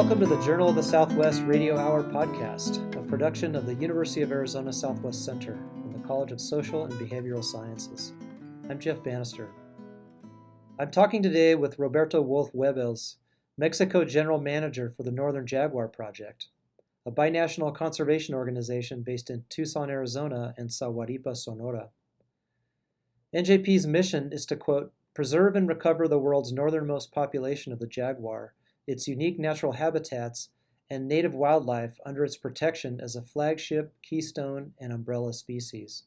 Welcome to the Journal of the Southwest Radio Hour podcast, a production of the University of Arizona Southwest Center and the College of Social and Behavioral Sciences. I'm Jeff Bannister. I'm talking today with Roberto Wolfe, Mexico General Manager for the Northern Jaguar Project, a binational conservation organization based in Tucson, Arizona and Sahuaripa, Sonora. NJP's mission is to, quote, preserve and recover the world's northernmost population of the jaguar, its unique natural habitats, and native wildlife under its protection as a flagship, keystone, and umbrella species.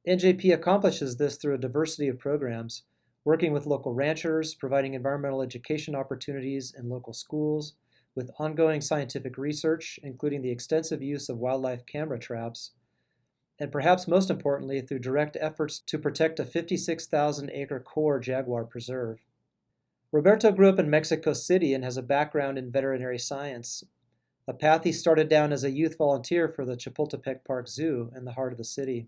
NJP accomplishes this through a diversity of programs, working with local ranchers, providing environmental education opportunities in local schools, with ongoing scientific research, including the extensive use of wildlife camera traps, and perhaps most importantly, through direct efforts to protect a 56,000-acre core jaguar preserve. Roberto grew up in Mexico City and has a background in veterinary science, a path he started down as a youth volunteer for the Chapultepec Zoo in the heart of the city.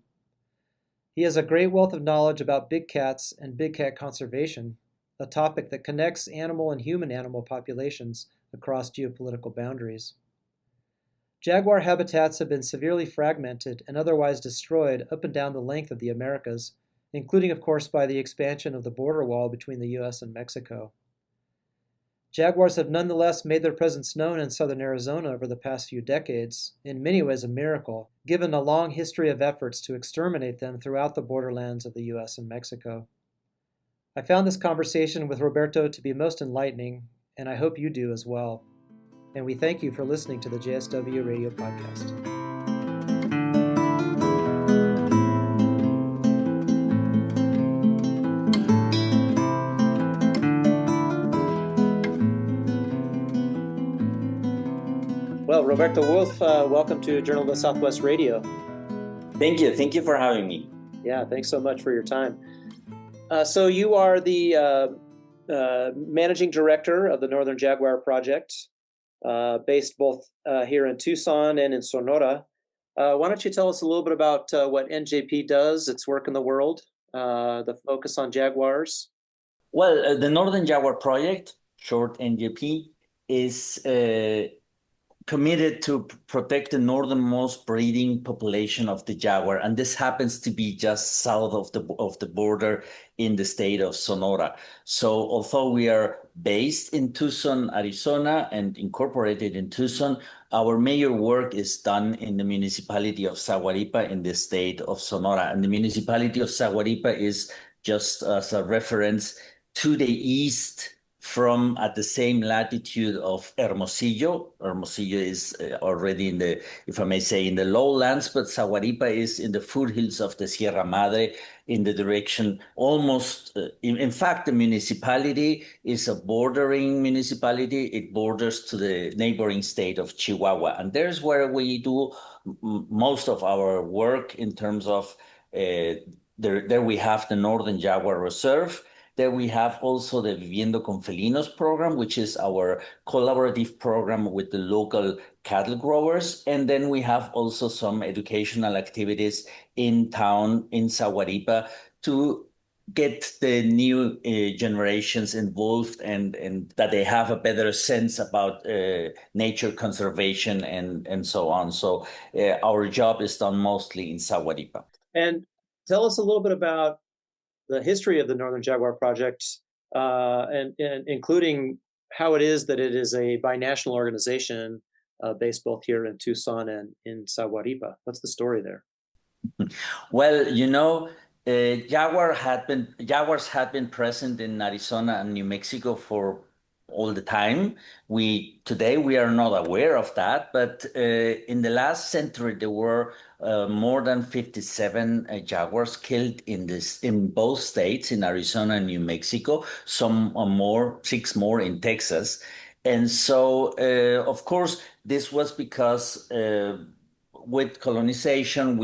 He has a great wealth of knowledge about big cats and big cat conservation, a topic that connects animal and human-animal populations across geopolitical boundaries. Jaguar habitats have been severely fragmented and otherwise destroyed up and down the length of the Americas, including, of course, by the expansion of the border wall between the U.S. and Mexico. Jaguars have nonetheless made their presence known in southern Arizona over the past few decades, in many ways a miracle, given a long history of efforts to exterminate them throughout the borderlands of the U.S. and Mexico. I found this conversation with Roberto to be most enlightening, and I hope you do as well. And we thank you for listening to the JSW Radio Podcast. Well, Roberto Wolfe, welcome to Journal of the Southwest Radio. Thank you. Thank you for having me. Yeah, thanks so much for your time. So you are the managing director of the Northern Jaguar Project, based both here in Tucson and in Sonora. Why don't you tell us a little bit about what NJP does, its work in the world, the focus on jaguars? Well, the Northern Jaguar Project, short NJP, is committed to protect the northernmost breeding population of the jaguar, and this happens to be just south of the border in the state of Sonora. So although we are based in Tucson, Arizona, and incorporated in Tucson, our major work is done in the municipality of Sahuaripa in the state of Sonora. And the municipality of Sahuaripa is, just as a reference, to the east from at the same latitude of Hermosillo. Hermosillo is already in the, if I may say, in the lowlands, but Sahuaripa is in the foothills of the Sierra Madre in the direction almost, in fact, the municipality is a bordering municipality. It borders to the neighboring state of Chihuahua. And there's where we do most of our work in terms of, there we have the Northern Jaguar Reserve. There we have also the Viviendo con Felinos program, which is our collaborative program with the local cattle growers. And then we have also some educational activities in town in Sahuaripa to get the new generations involved and that they have a better sense about nature conservation and so on. So our job is done mostly in Sahuaripa. And tell us a little bit about the history of the Northern Jaguar Project, and including how it is that it is a binational organization based both here in Tucson and in Sahuaripa. What's the story there? Well, you know, jaguars had been present in Arizona and New Mexico for all the time. Today we are not aware of that, but in the last century there were more than 57 jaguars killed in both states, in Arizona and New Mexico. Some more, 6 more in Texas, and so of course this was because with colonization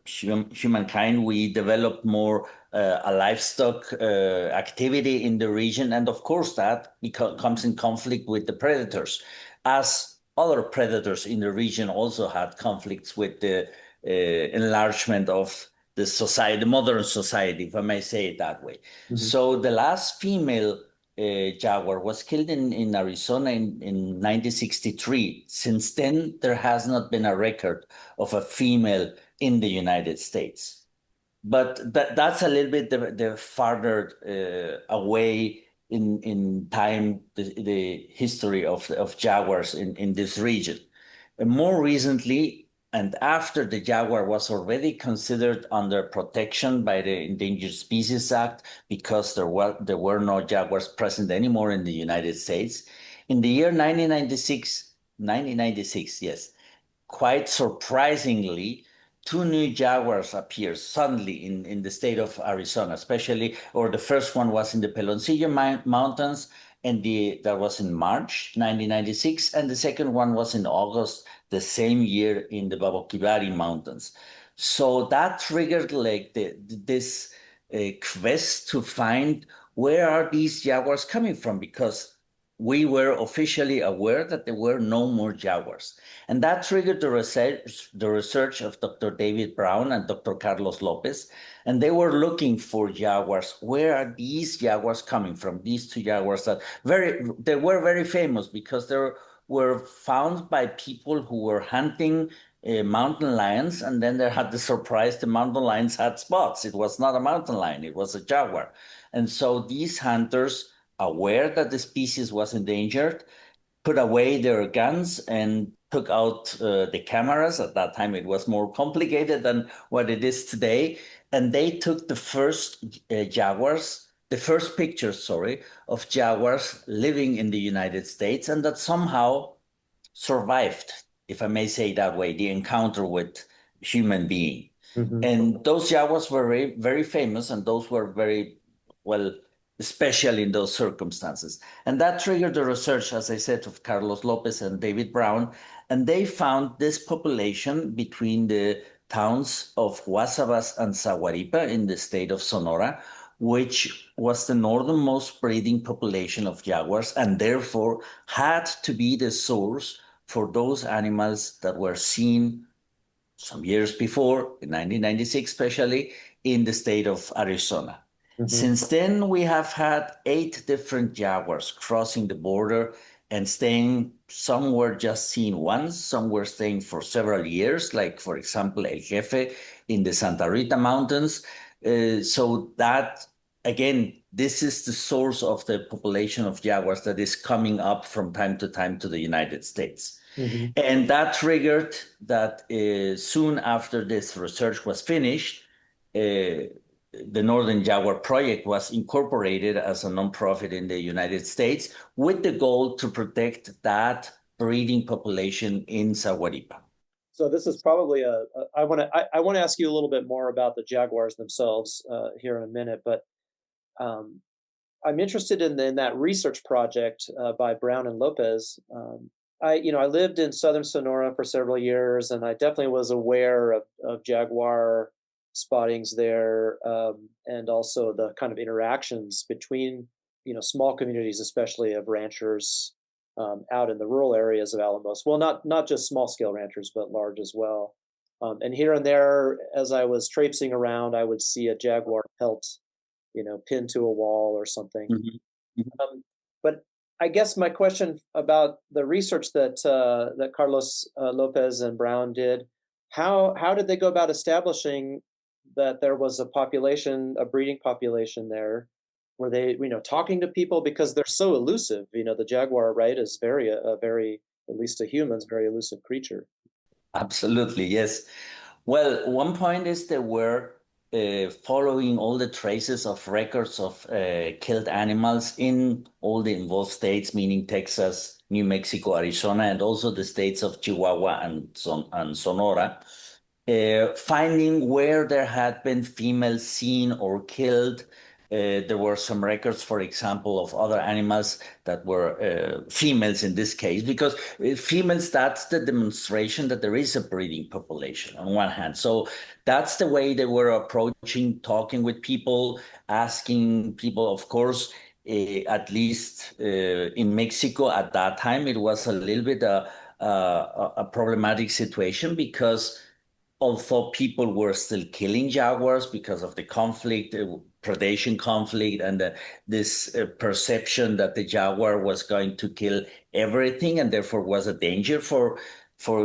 humankind we developed more a livestock activity in the region, and of course that comes in conflict with the predators, as other predators in the region also had conflicts with the enlargement of the modern society, if I may say it that way. Mm-hmm. So the last female jaguar was killed in Arizona in 1963. Since then, there has not been a record of a female in the United States. But that's a little bit the farther away in time, the history of jaguars in this region. And more recently, and after the jaguar was already considered under protection by the Endangered Species Act, because there were no jaguars present anymore in the United States, in the year 1996, yes, quite surprisingly, two new jaguars appeared suddenly in the state of Arizona, especially, or the first one was in the Peloncillo Mountains, and that was in March 1996, and the second one was in August the same year in the Baboquivari Mountains. So that triggered like this quest to find where are these jaguars coming from, because we were officially aware that there were no more jaguars. And that triggered the research of Dr. David Brown and Dr. Carlos Lopez. And they were looking for jaguars. Where are these jaguars coming from? These two jaguars they were very famous because they were found by people who were hunting mountain lions. And then they had the surprise the mountain lions had spots. It was not a mountain lion, it was a jaguar. And so these hunters, aware that the species was endangered, put away their guns and took out the cameras. At that time, it was more complicated than what it is today. And they took the first the first pictures, sorry, of jaguars living in the United States, and that somehow survived, if I may say that way, the encounter with human being. Mm-hmm. And those jaguars were very, very famous, and those were very, well, special in those circumstances. And that triggered the research, as I said, of Carlos Lopez and David Brown. And they found this population between the towns of Guasabas and Sahuaripa in the state of Sonora, which was the northernmost breeding population of jaguars, and therefore had to be the source for those animals that were seen some years before, in 1996 especially, in the state of Arizona. Mm-hmm. Since then, we have had 8 different jaguars crossing the border and staying. Some were just seen once, some were staying for several years, like, for example, El Jefe in the Santa Rita Mountains. So that, again, this is the source of the population of jaguars that is coming up from time to the United States. Mm-hmm. And that triggered that soon after this research was finished, the Northern Jaguar Project was incorporated as a nonprofit in the United States with the goal to protect that breeding population in Sahuaripa. So this is probably I want to ask you a little bit more about the jaguars themselves here in a minute, but I'm interested in that research project by Brown and Lopez. I lived in southern Sonora for several years, and I definitely was aware of jaguar spottings there, and also the kind of interactions between small communities, especially of ranchers out in the rural areas of Alamos. Well, not just small scale ranchers, but large as well. And here and there, as I was traipsing around, I would see a jaguar pelt, pinned to a wall or something. Mm-hmm. Mm-hmm. But I guess my question about the research that Carlos Lopez and Brown did, how did they go about establishing that there was a breeding population there? Were they, talking to people, because they're so elusive? The jaguar, right, is very, at least to humans, very elusive creature. Absolutely, yes. Well, one point is that we're following all the traces of records of killed animals in all the involved states, meaning Texas, New Mexico, Arizona, and also the states of Chihuahua and Sonora, finding where there had been females seen or killed. There were some records, for example, of other animals that were females in this case, because females, that's the demonstration that there is a breeding population on one hand. So that's the way they were approaching, talking with people, asking people, of course. At least in Mexico at that time, it was a little bit a problematic situation, because although people were still killing jaguars because of the conflict, predation conflict and this perception that the jaguar was going to kill everything and therefore was a danger for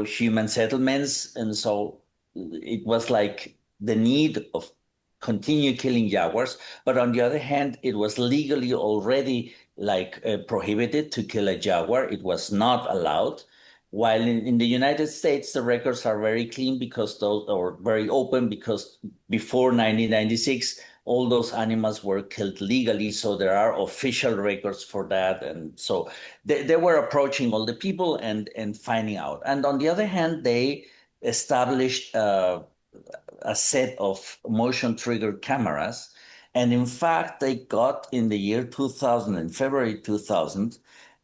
human settlements. And so it was like the need of continue killing jaguars. But on the other hand, it was legally already like prohibited to kill a jaguar. It was not allowed. While in the United States, the records are very clean because those, or very open because before 1996, all those animals were killed legally. So there are official records for that. And so they were approaching all the people and finding out. And on the other hand, they established a set of motion triggered cameras. And in fact, they got in the year 2000, in February 2000,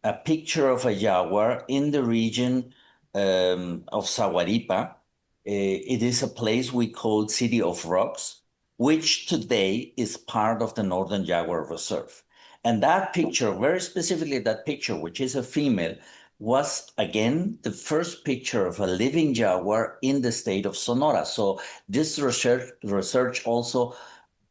a picture of a jaguar in the region of Sahuaripa. It is a place we call City of Rocks, which today is part of the Northern Jaguar Reserve. And that picture, very specifically that picture, which is a female, was again the first picture of a living jaguar in the state of Sonora. So this research also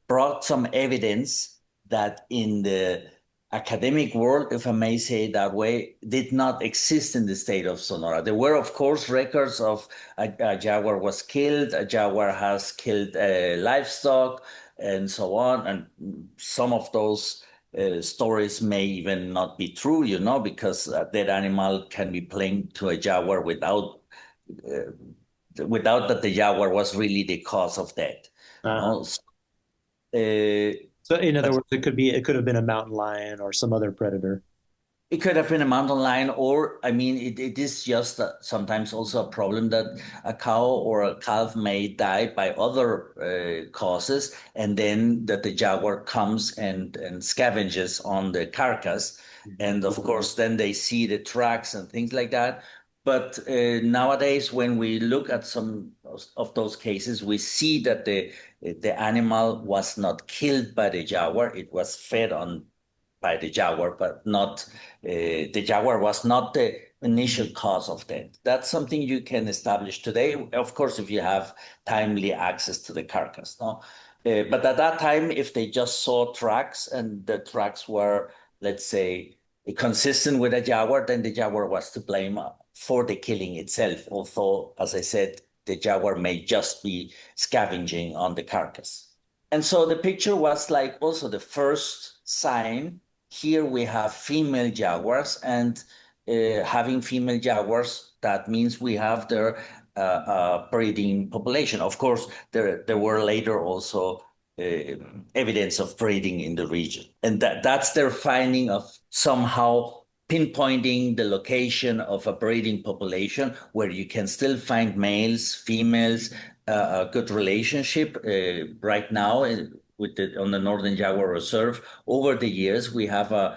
brought some evidence that in the academic world, if I may say it that way, did not exist in the state of Sonora. There were, of course, records of a jaguar was killed, a jaguar has killed livestock, and so on. And some of those stories may even not be true, because a dead animal can be playing to a jaguar without that the jaguar was really the cause of death. Uh-huh. So, So in other but words, it could have been a mountain lion or some other predator. it could have been a mountain lion, or I mean, it is just sometimes also a problem that a cow or a calf may die by other causes, and then that the jaguar comes and scavenges on the carcass. And of course, then they see the tracks and things like that. But nowadays, when we look at some of those cases, we see that the animal was not killed by the jaguar. It was fed on by the jaguar, but not the jaguar was not the initial cause of death. That's something you can establish today, of course, if you have timely access to the carcass. No, but at that time, if they just saw tracks and the tracks were, let's say, consistent with a jaguar, then the jaguar was to blame for the killing itself. Although, as I said, the jaguar may just be scavenging on the carcass. And so the picture was like also the first sign. Here we have female jaguars, and having female jaguars, that means we have their breeding population. Of course, there were later also evidence of breeding in the region. And that's their finding of somehow pinpointing the location of a breeding population where you can still find males, females, a good relationship. Right now, on the Northern Jaguar Reserve, over the years, we have a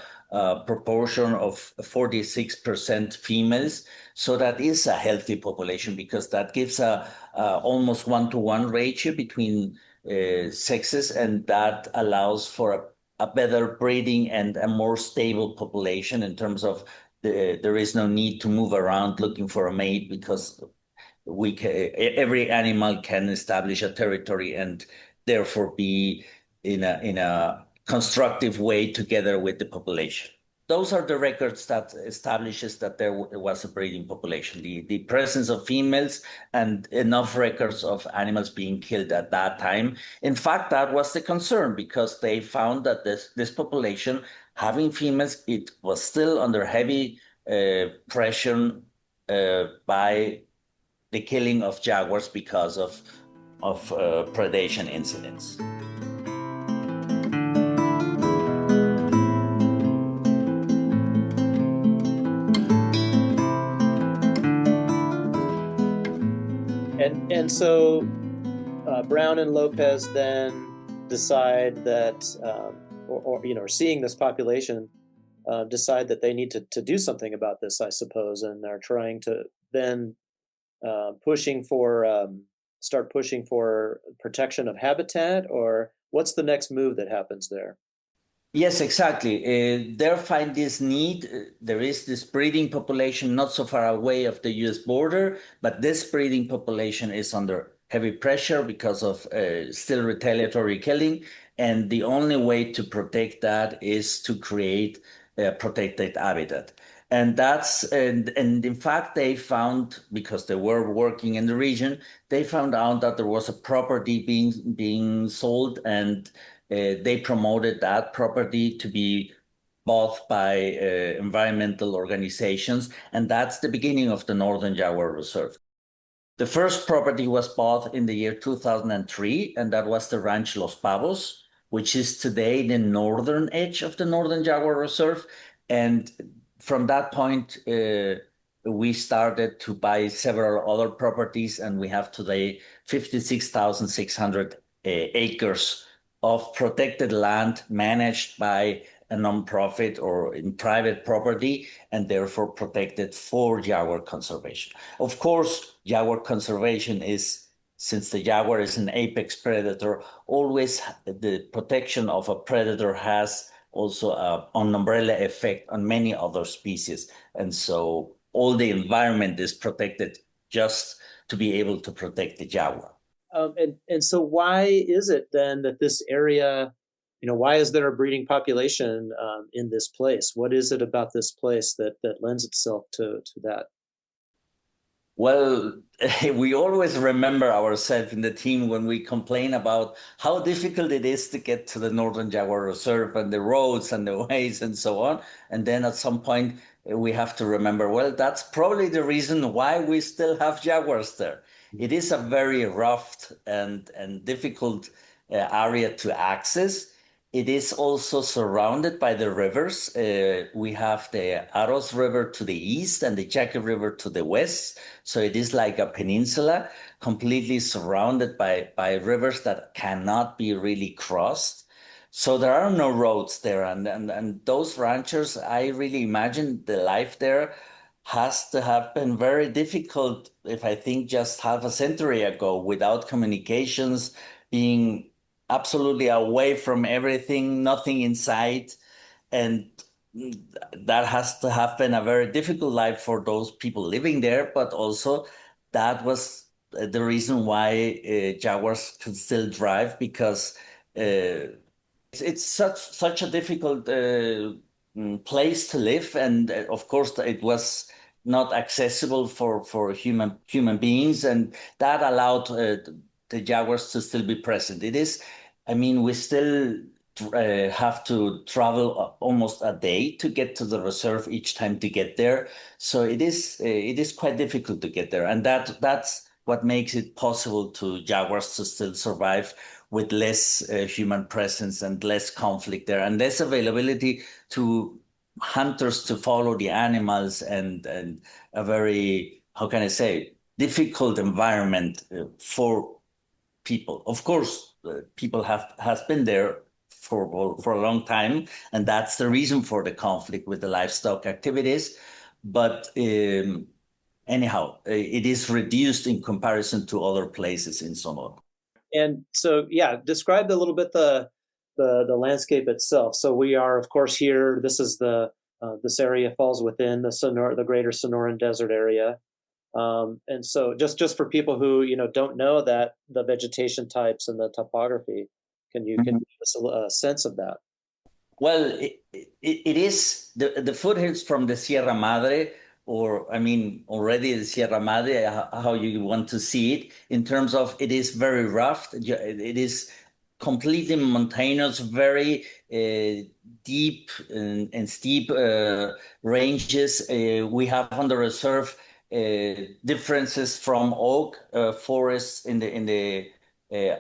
proportion of 46% females. So that is a healthy population because that gives a almost 1-to-1 ratio between sexes, and that allows for a better breeding and a more stable population in terms of there is no need to move around looking for a mate because every animal can establish a territory and therefore be in a constructive way together with the population. Those are the records that establishes that there was a breeding population, the presence of females and enough records of animals being killed at that time. In fact, that was the concern because they found that this population having females, it was still under heavy pressure by the killing of jaguars because of predation incidents. And so Brown and Lopez then decide that, or seeing this population, decide that they need to do something about this, I suppose, and they're trying to then start pushing for protection of habitat, or what's the next move that happens there? Yes, exactly. They find this need. There is this breeding population not so far away of the U.S. border, but this breeding population is under heavy pressure because of still retaliatory killing. And the only way to protect that is to create a protected habitat. And in fact, they found, because they were working in the region, they found out that there was a property being sold, and they promoted that property to be bought by environmental organizations, and that's the beginning of the Northern Jaguar Reserve. The first property was bought in the year 2003, and that was the Ranch Los Pavos, which is today the northern edge of the Northern Jaguar Reserve. And from that point, we started to buy several other properties, and we have today 56,600 acres of protected land managed by a nonprofit or in private property, and therefore protected for jaguar conservation. Of course, jaguar conservation is, since the jaguar is an apex predator, always the protection of a predator has also an umbrella effect on many other species. And so all the environment is protected just to be able to protect the jaguar. And so why is it then that this area, why is there a breeding population in this place? What is it about this place that lends itself to that? Well, we always remember ourselves in the team when we complain about how difficult it is to get to the Northern Jaguar Reserve and the roads and the ways and so on. And then at some point, we have to remember, well, that's probably the reason why we still have jaguars there. It is a very rough and difficult area to access. It is also surrounded by the rivers. We have the Aros River to the east and the Chaco River to the west. So it is like a peninsula completely surrounded by rivers that cannot be really crossed. So there are no roads there. And those ranchers, I really imagine the life there has to have been very difficult, if I think just half a century ago, without communications, being absolutely away from everything, nothing in sight. And that has to have been a very difficult life for those people living there, but also that was the reason why jaguars could still drive, because it's such a difficult place to live, and of course it was not accessible for human beings, and that allowed the jaguars to still be present. It is, I mean, we still have to travel almost a day to get to the reserve each time to get there. So it is quite difficult to get there, and that's what makes it possible to jaguars to still survive with less human presence and less conflict there, and less availability to hunters to follow the animals, and a very, how can I say, difficult environment for people. Of course, people has been there for a long time, and that's the reason for the conflict with the livestock activities. But anyhow, it is reduced in comparison to other places in Sonora. And so, yeah, describe a little bit the landscape itself. So we are, of course, here. This is this area falls within the greater Sonoran Desert area. And so just for people who don't know that the vegetation types and the topography, can you give us a sense of that? Well, it is the foothills from the Sierra Madre, or I mean, already the Sierra Madre, how you want to see it, in terms of it is very rough. It is completely mountainous, very deep and steep ranges. We have on the reserve differences from oak forests in the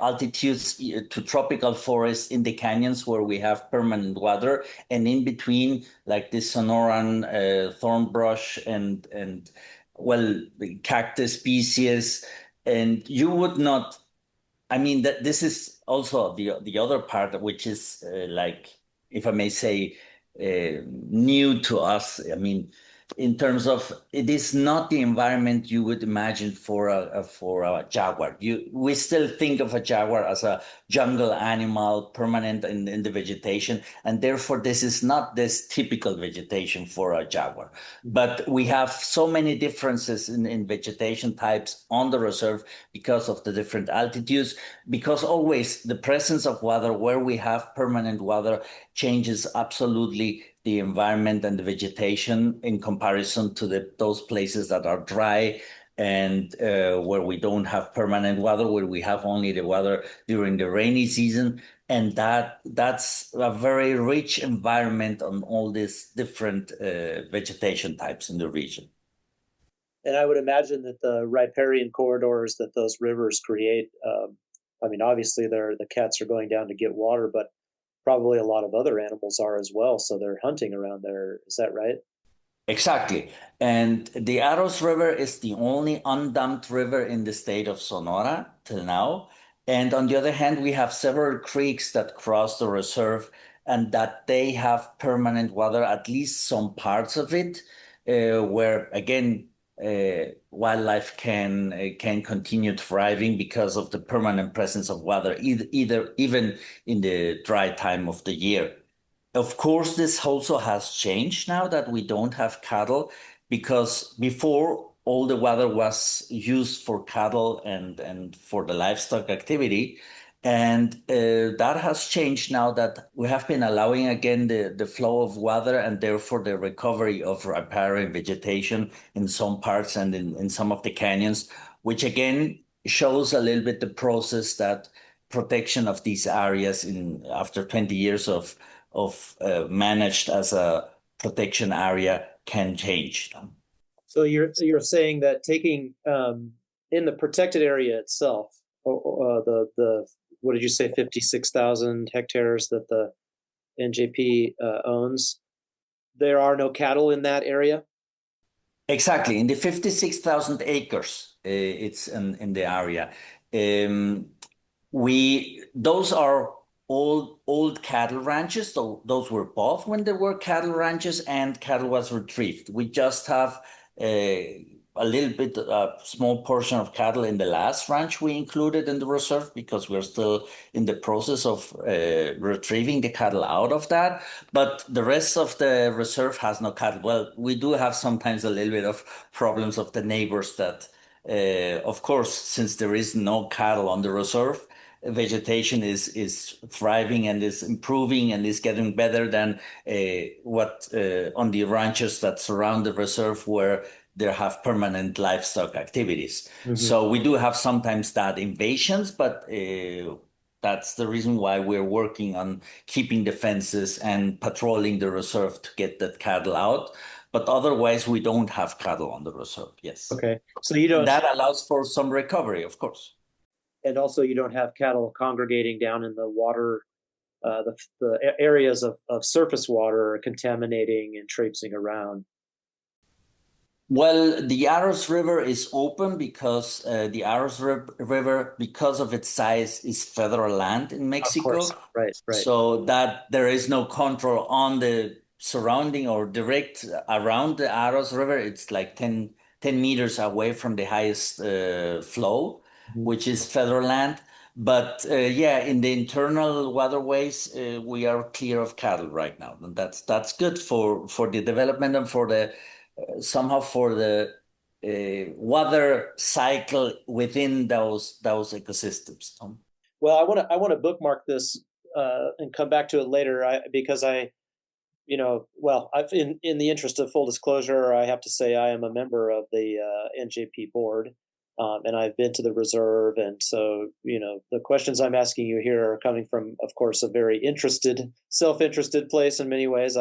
altitudes to tropical forests in the canyons where we have permanent water, and in between, like the Sonoran thorn brush and well, the cactus species, and you would not. I mean that this is also the other part, which is like, if I may say, new to us. I mean, in terms of it is not the environment you would imagine for a jaguar. We still think of a jaguar as a jungle animal, permanent in the vegetation, and therefore this is not this typical vegetation for a jaguar. But we have so many differences in vegetation types on the reserve because of the different altitudes, because always the presence of water, where we have permanent water, changes absolutely the environment and the vegetation in comparison to those places that are dry and where we don't have permanent water, where we have only the water during the rainy season. And that's a very rich environment on all these different vegetation types in the region. And I would imagine that the riparian corridors that those rivers create, I mean, obviously the cats are going down to get water, but probably a lot of other animals are as well. So they're hunting around there. Is that right? Exactly. And the Aros River is the only undamped river in the state of Sonora till now. And on the other hand, we have several creeks that cross the reserve and that they have permanent water, at least some parts of it, where again, wildlife can continue thriving because of the permanent presence of water, even in the dry time of the year. Of course, this also has changed now that we don't have cattle, because before all the water was used for cattle and for the livestock activity. And that has changed now that we have been allowing again the flow of water and therefore the recovery of riparian vegetation in some parts and in some of the canyons, which again shows a little bit the process that protection of these areas in after 20 years of managed as a protection area can change. So you're saying that taking in the protected area itself, the what did you say, 56,000 hectares that the NJP owns, there are no cattle in that area? Exactly. In the 56,000 acres, it's in the area. Um, those are old cattle ranches. So those were bought when there were cattle ranches and cattle was retrieved. We just have a little bit, a small portion of cattle in the last ranch we included in the reserve because we're still in the process of retrieving the cattle out of that. But the rest of the reserve has no cattle. Well, we do have sometimes a little bit of problems of the neighbors that, of course, since there is no cattle on the reserve, vegetation is thriving and is improving and is getting better than what on the ranches that surround the reserve where there have permanent livestock activities. Mm-hmm. So we do have sometimes that invasions, but that's the reason why we're working on keeping the fences and patrolling the reserve to get that cattle out. But otherwise, we don't have cattle on the reserve. Yes. Okay. So you don't. And that allows for some recovery, of course. And also, you don't have cattle congregating down in the water, the areas of surface water contaminating and traipsing around. Well, the Aros River is open because the Aros River, because of its size, is federal land in Mexico. Of course. Right. So that there is no control on the surrounding or direct around the Aros River. It's like 10 meters away from the highest flow, which is federal land. But yeah, in the internal waterways, we are clear of cattle right now. And that's good for the development and for the somehow for the water cycle within those ecosystems. Well, I want to bookmark this and come back to it later. Because in the interest of full disclosure, I have to say I am a member of the NJP board, and I've been to the reserve, and so the questions I'm asking you here are coming from, of course, a very self-interested place in many ways.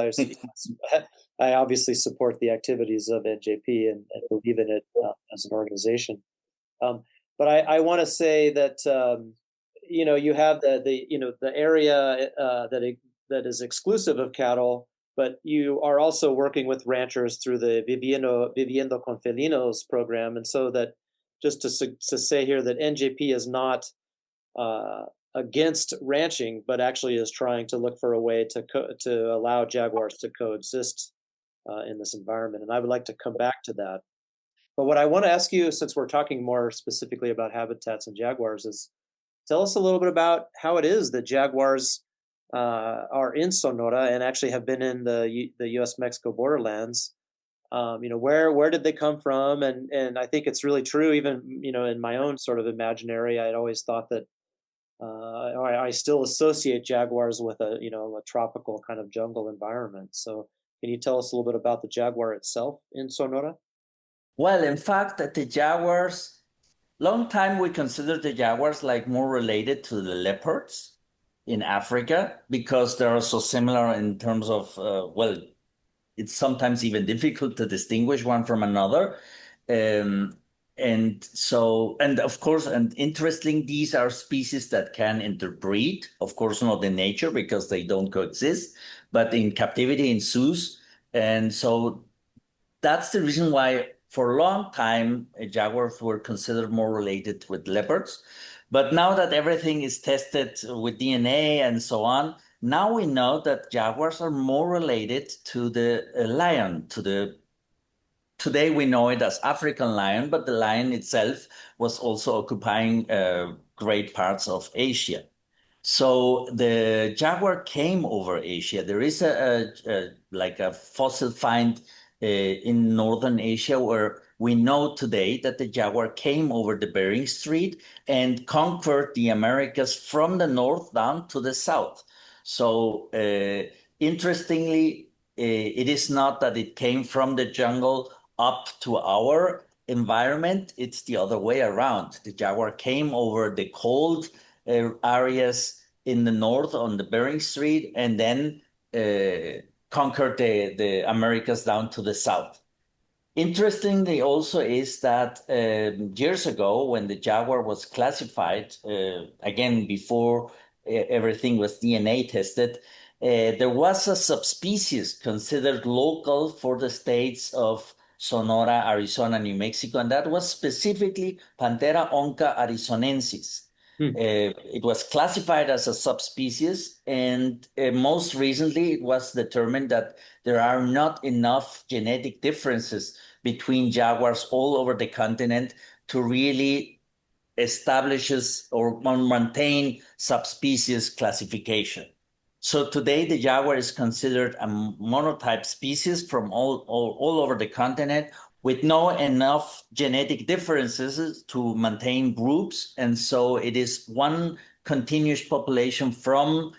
I obviously support the activities of NJP and believe in it as an organization. But I want to say that you have the area that is exclusive of cattle, but you are also working with ranchers through the Viviendo con Felinos program, and so that just to say here that NJP is not against ranching, but actually is trying to look for a way to allow jaguars to coexist in this environment. And I would like to come back to that. But what I want to ask you, since we're talking more specifically about habitats and jaguars, is tell us a little bit about how it is that jaguars are in Sonora and actually have been in the U.S.-Mexico borderlands. Where did they come from? And I think it's really true. Even in my own sort of imaginary, I'd always thought that I still associate jaguars with a tropical kind of jungle environment. So can you tell us a little bit about the jaguar itself in Sonora? Well, in fact, the jaguars, long time we considered the jaguars like more related to the leopards in Africa because they are so similar in terms of, well, it's sometimes even difficult to distinguish one from another. Um, and of course, and interesting, these are species that can interbreed, of course, not in nature because they don't coexist, but in captivity in zoos. And so that's the reason why for a long time jaguars were considered more related with leopards. But now that everything is tested with DNA and so on, now we know that jaguars are more related to the lion, today we know it as African lion, but the lion itself was also occupying great parts of Asia. So the jaguar came over Asia. There is like a fossil find in northern Asia where we know today that the jaguar came over the Bering Strait and conquered the Americas from the north down to the south. So interestingly, it is not that it came from the jungle up to our environment. It's the other way around. The jaguar came over the cold areas in the north on the Bering Strait and then conquered the Americas down to the south. Interestingly, also is that years ago, when the jaguar was classified, again before everything was DNA tested, there was a subspecies considered local for the states of Sonora, Arizona, New Mexico, and that was specifically Panthera onca arizonensis. Hmm. It was classified as a subspecies, and most recently it was determined that there are not enough genetic differences between jaguars all over the continent to really establishes or maintain subspecies classification. So today the jaguar is considered a monotype species from all over the continent with no enough genetic differences to maintain groups. And so it is one continuous population from,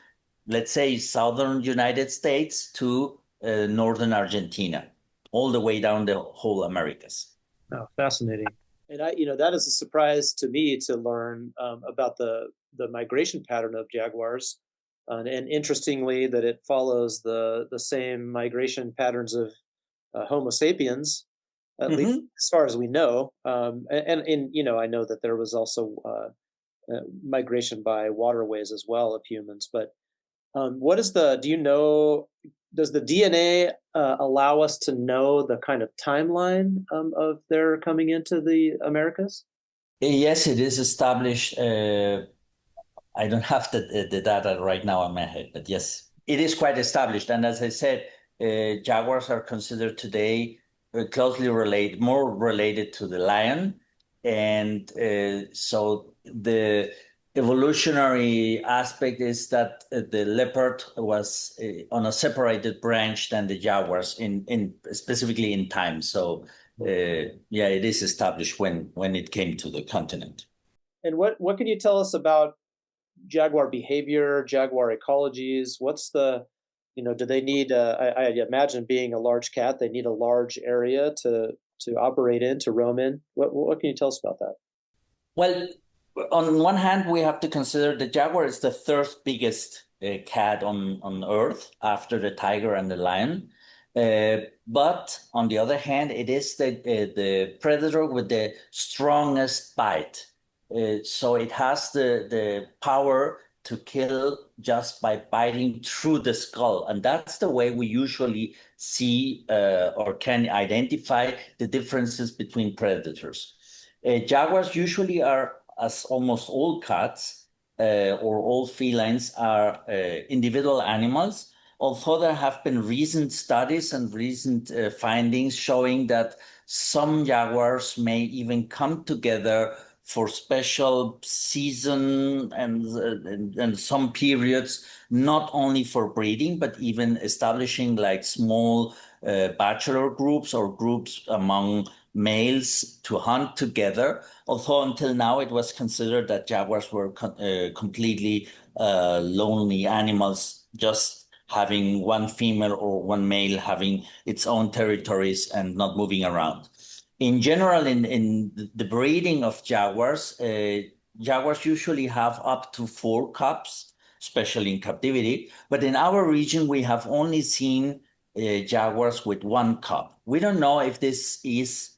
let's say, southern United States to northern Argentina, all the way down the whole Americas. Oh, fascinating. And that is a surprise to me to learn about the migration pattern of jaguars, and interestingly, that it follows the same migration patterns of Homo sapiens, at least Mhm. as far as we know. And I know that there was also migration by waterways as well of humans. But what is do you know, does the DNA allow us to know the kind of timeline of their coming into the Americas? Yes, it is established. I don't have the data right now in my head, but yes, it is quite established. And as I said, jaguars are considered today closely related, more related to the lion. And so the evolutionary aspect is that the leopard was on a separated branch than the jaguars in specifically in time. So yeah, it is established when it came to the continent. And what can you tell us about jaguar behavior, jaguar ecologies? Do they need? I imagine being a large cat, they need a large area to operate in, to roam in. What can you tell us about that? Well, on one hand, we have to consider the jaguar is the third biggest cat on Earth after the tiger and the lion. But on the other hand, it is the predator with the strongest bite. So it has the power to kill just by biting through the skull. And that's the way we usually see or can identify the differences between predators. Jaguars usually are, as almost all cats or all felines, are individual animals. although there have been recent studies and recent findings showing that some jaguars may even come together for special season and some periods, not only for breeding, but even establishing like small bachelor groups or groups among males to hunt together. Although until now it was considered that jaguars were completely lonely animals, just having one female or one male having its own territories and not moving around. In general, in the breeding of jaguars, jaguars usually have up to 4 cubs, especially in captivity. But in our region, we have only seen jaguars with 1 cub. We don't know if this is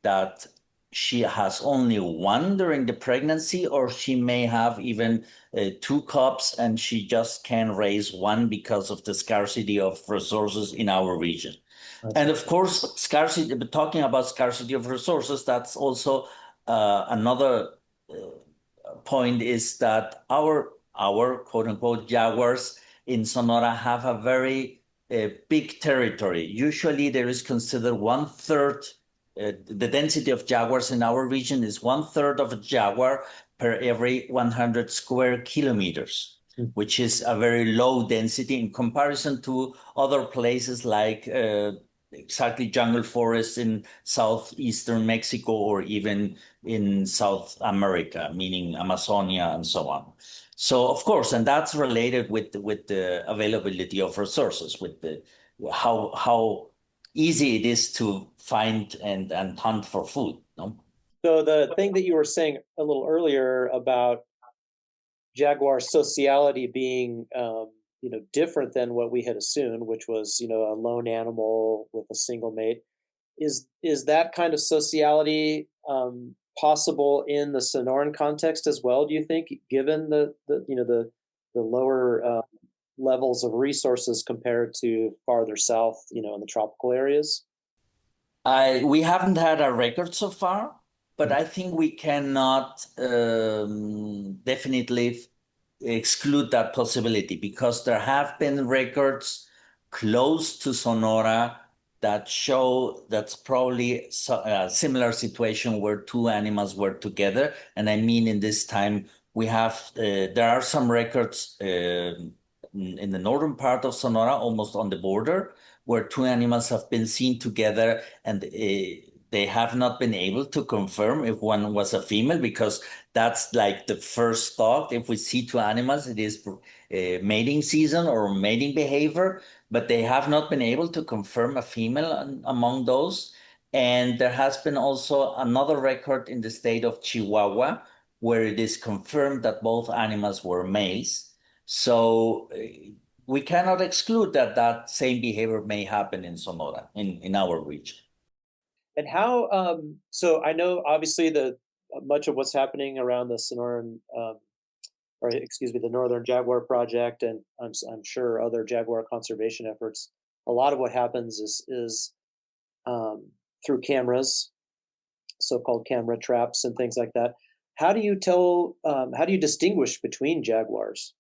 that she has only one during the pregnancy, or she may have even 2 cubs and she just can raise one because of the scarcity of resources in our region. And of course, scarcity, talking about scarcity of resources, that's also another point is that our quote unquote jaguars in Sonora have a very big territory. Usually there is considered 1/3, the density of jaguars in our region is 1/3 of a jaguar per every 100 square kilometers, which is a very low density in comparison to other places like exactly jungle forests in southeastern Mexico or even in South America, meaning Amazonia and so on. So of course, and that's related with the availability of resources, with the how easy it is to find and hunt for food. No? So the thing that you were saying a little earlier about jaguar sociality being different than what we had assumed, which was a lone animal with a single mate, is that kind of sociality possible in the Sonoran context as well? Do you think, given the lower levels of resources compared to farther south, in the tropical areas? We haven't had a record so far, but I think we cannot definitely exclude that possibility, because there have been records close to Sonora that show that's probably a similar situation where 2 animals were together. And I mean, in this time, we have, there are some records in the northern part of Sonora, almost on the border, where 2 animals have been seen together, and they have not been able to confirm if one was a female, because that's like the first thought. If we see 2 animals, it is mating season or mating behavior, but they have not been able to confirm a female among those. And there has been also another record in the state of Chihuahua where it is confirmed that both animals were males. So we cannot exclude that that same behavior may happen in Sonora, in our region. And how? So I know obviously the much of what's happening around the Sonoran, or excuse me, the Northern Jaguar Project, and I'm sure other jaguar conservation efforts. A lot of what happens is through cameras, so-called camera traps and things like that. How do you tell? How do you distinguish between jaguars?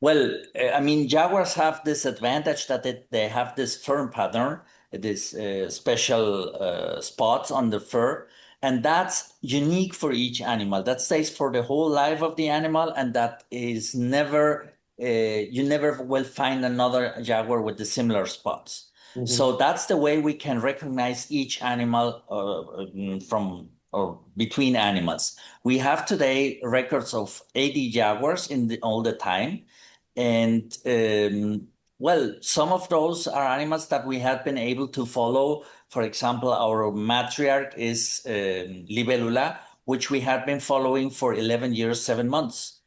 Well, I mean, jaguars have this advantage that they have this fur pattern, this special spots on the fur, and that's unique for each animal. That stays for the whole life of the animal, and that is never, you never will find another jaguar with the similar spots. So that's the way we can recognize each animal from or between animals. We have today records of 80 jaguars all the time. And well, some of those are animals that we have been able to follow. For example, our matriarch is Libellula, which we have been following for 11 years, 7 months,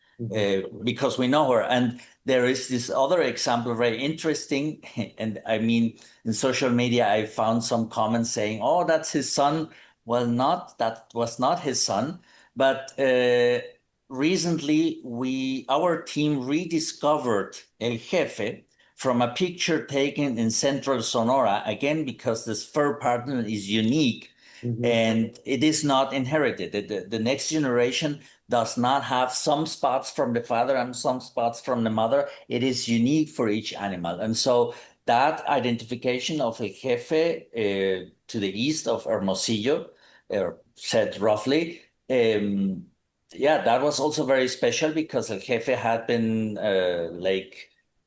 because we know her. And there is this other example, very interesting. And I mean, in social media, I found some comments saying, oh, that's his son. Well, that was not his son, but recently our team rediscovered El Jefe from a picture taken in central Sonora, again because this fur pattern is unique. And it is not inherited. The next generation does not have some spots from the father and some spots from the mother. It is unique for each animal. And so that identification of El Jefe to the east of Hermosillo, said roughly, yeah, that was also very special because El Jefe had been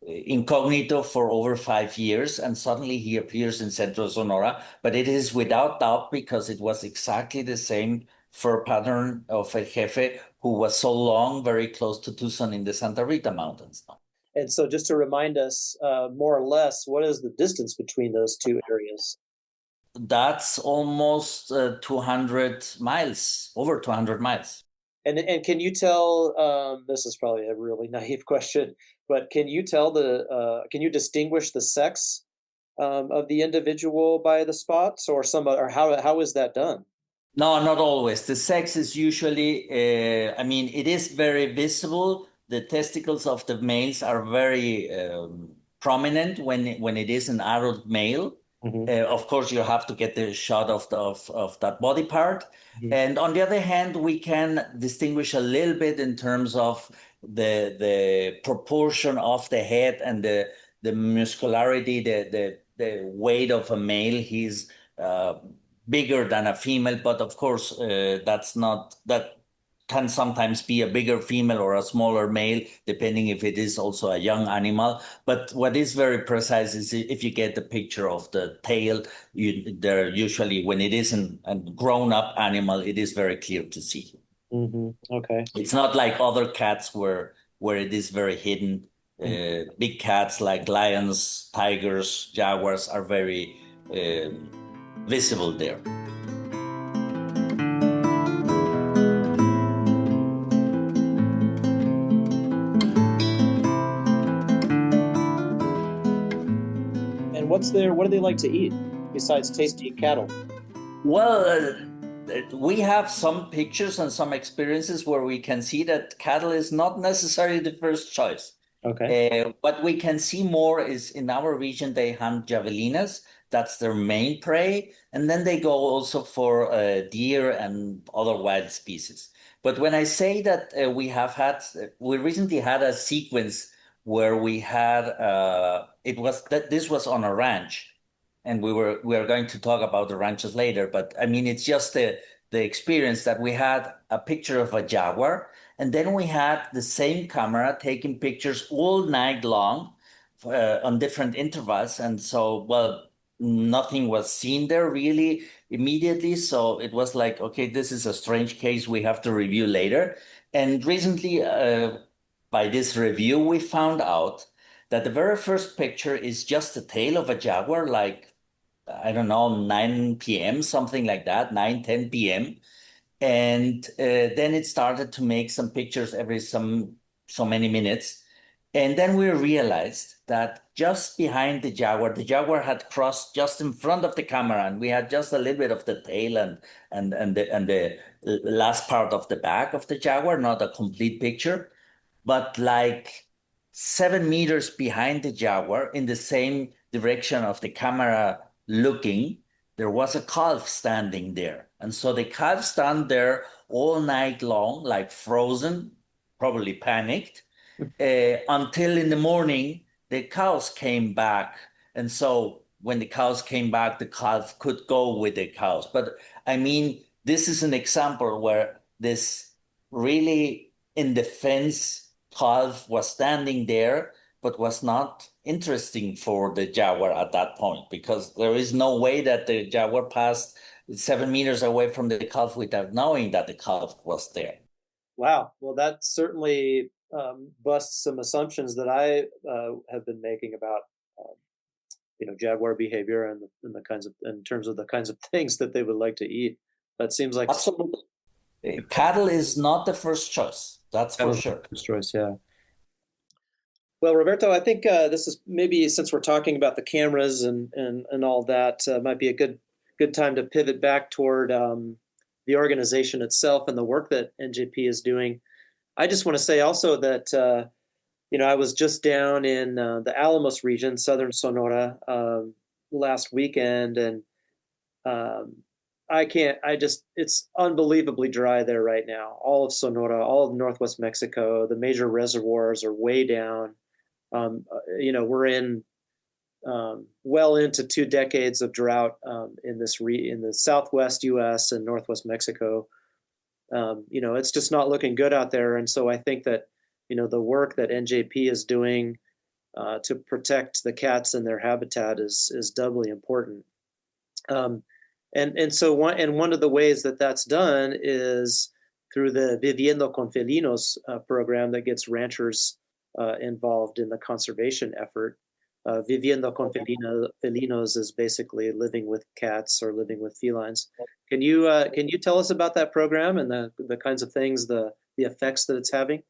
incognito for over 5 years, and suddenly he appears in Central Sonora. But it is without doubt because it was exactly the same fur pattern of El Jefe, who was so long very close to Tucson in the Santa Rita Mountains. And so, just to remind us, more or less, what is the distance between those two areas? That's almost 200 miles, over 200 miles. And can you tell? This is probably a really naive question, but can you tell can you distinguish the sex of the individual by the spots, or or how is that done? No, not always. The sex is usually, I mean, it is very visible. The testicles of the males are very prominent when it is an adult male. Of course, you have to get the shot of that body part. And on the other hand, we can distinguish a little bit in terms of the proportion of the head and the muscularity, the weight of a male. He's bigger than a female, but of course, that can sometimes be a bigger female or a smaller male, depending if it is also a young animal. But what is very precise is if you get the picture of the tail, there usually, when it is a grown-up animal, it is very clear to see. Okay. It's not like other cats where it is very hidden. Big cats like lions, tigers, jaguars are very visible there. And what do they like to eat besides tasty cattle? Well, we have some pictures and some experiences where we can see that cattle is not necessarily the first choice. Okay. What we can see more is in our region, they hunt javelinas. That's their main prey. And then they go also for deer and other wild species. But when I say that we recently had a sequence where we had, this was on a ranch. And we are going to talk about the ranches later. But I mean, it's just the experience that we had a picture of a jaguar. And then we had the same camera taking pictures all night long on different intervals. And so, well, nothing was seen there really immediately. So it was like, okay, this is a strange case we have to review later. And recently, by this review, we found out that the very first picture is just the tail of a jaguar, like, I don't know, 9 p.m., something like that, 9, 10 p.m. And then it started to make some pictures every so many minutes. And then we realized that just behind the jaguar had crossed just in front of the camera, and we had just a little bit of the tail and the last part of the back of the jaguar, not a complete picture, but like 7 meters behind the jaguar in the same direction of the camera looking, there was a calf standing there. And so the calf stand there all night long, like frozen, probably panicked, until in the morning, the cows came back. And so when the cows came back, the calf could go with the cows. But I mean, this is an example where this really in the fence calf was standing there, but was not interesting for the jaguar at that point, because there is no way that the jaguar passed 7 meters away from the calf without knowing that the calf was there. Wow. Well, that certainly busts some assumptions that I have been making about jaguar behavior and the kinds of in terms of the kinds of things that they would like to eat. That seems like absolutely. Cattle is not the first choice. That's for sure. First choice, yeah. Well, Roberto, I think this is maybe, since we're talking about the cameras and all that, might be a good time to pivot back toward the organization itself and the work that NJP is doing. I just want to say also that I was just down in the Alamos region, southern Sonora, last weekend, and I can't. It's unbelievably dry there right now. All of Sonora, all of Northwest Mexico, the major reservoirs are way down. We're in well into 2 decades of drought in the Southwest U.S. and Northwest Mexico. It's just not looking good out there. And so I think that, the work that NJP is doing to protect the cats and their habitat is doubly important. One of the ways that that's done is through the Viviendo con Felinos program that gets ranchers involved in the conservation effort. Viviendo con Felinos is basically living with cats or living with felines. Can you tell us about that program and the kinds of things, the effects that it's having?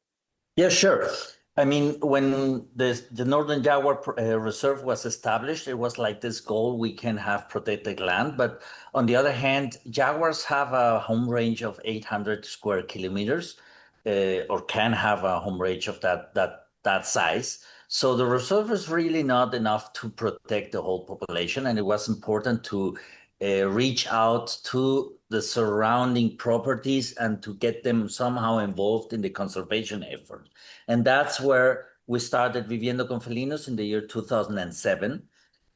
Yeah, sure. I mean, when the Northern Jaguar Reserve was established, it was like this goal, we can have protected land. But on the other hand, jaguars have a home range of 800 square kilometers, or can have a home range of that size. So the reserve is really not enough to protect the whole population, and it was important to reach out to the surrounding properties and to get them somehow involved in the conservation effort. And that's where we started Viviendo con Felinos in the year 2007,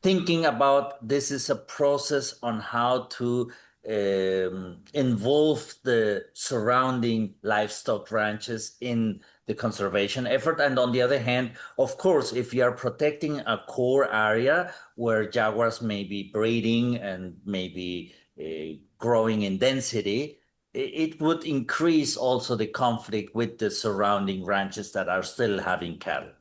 thinking about this is a process on how to involve the surrounding livestock ranches in the conservation effort. And on the other hand, of course, if you are protecting a core area where jaguars may be breeding and maybe growing in density, it would increase also the conflict with the surrounding ranches that are still having cattle.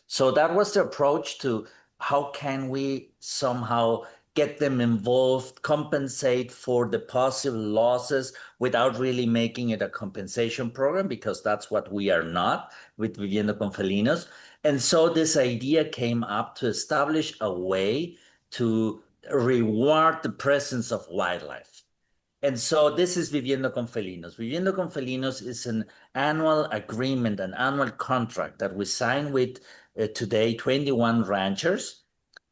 So that was the approach to how can we somehow get them involved, compensate for the possible losses without really making it a compensation program, because that's what we are not with Viviendo con Felinos. And so this idea came up to establish a way to reward the presence of wildlife. And so this is Viviendo con Felinos. Viviendo con Felinos is an annual agreement, an annual contract that we sign with today 21 ranchers.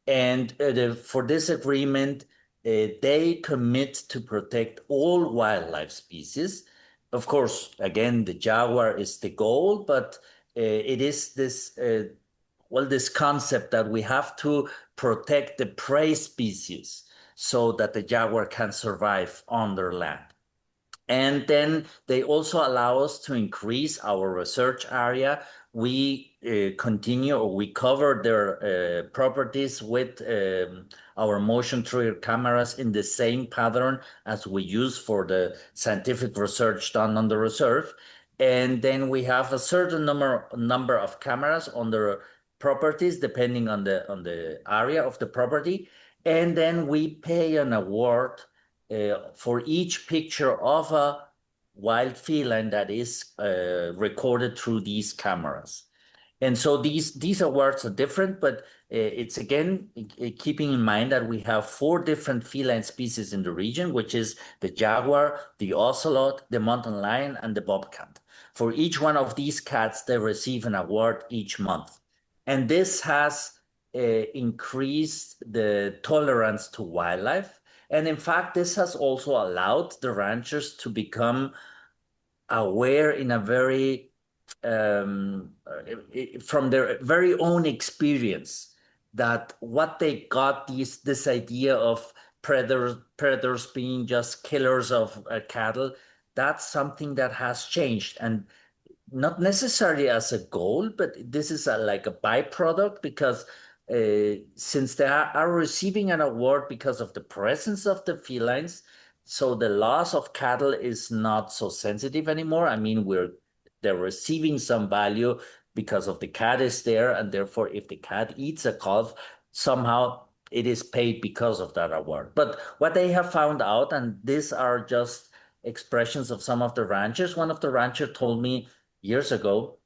And for this agreement, they commit to protect all wildlife species. Of course, again, the jaguar is the goal, but it is this concept that we have to protect the prey species so that the jaguar can survive on their land. And then they also allow us to increase our research area. We continue, or we cover their properties with our motion trigger cameras in the same pattern as we use for the scientific research done on the reserve. And then we have a certain number of cameras on the properties, depending on the area of the property. And then we pay an award for each picture of a wild feline that is recorded through these cameras. And so these awards are different, but it's again keeping in mind that we have 4 different feline species in the region, which is the jaguar, the ocelot, the mountain lion, and the bobcat. For each one of these cats, they receive an award each month. And this has increased the tolerance to wildlife. And in fact, this has also allowed the ranchers to become aware in a very, from their very own experience, that what they got, this idea of predators being just killers of cattle, that's something that has changed. And not necessarily as a goal, but this is like a byproduct, because since they are receiving an award because of the presence of the felines, so the loss of cattle is not so sensitive anymore. I mean, they're receiving some value because of the cat is there, and therefore, if the cat eats a calf, somehow it is paid because of that award. But what they have found out, and these are just expressions of some of the ranchers. One of the ranchers told me years ago,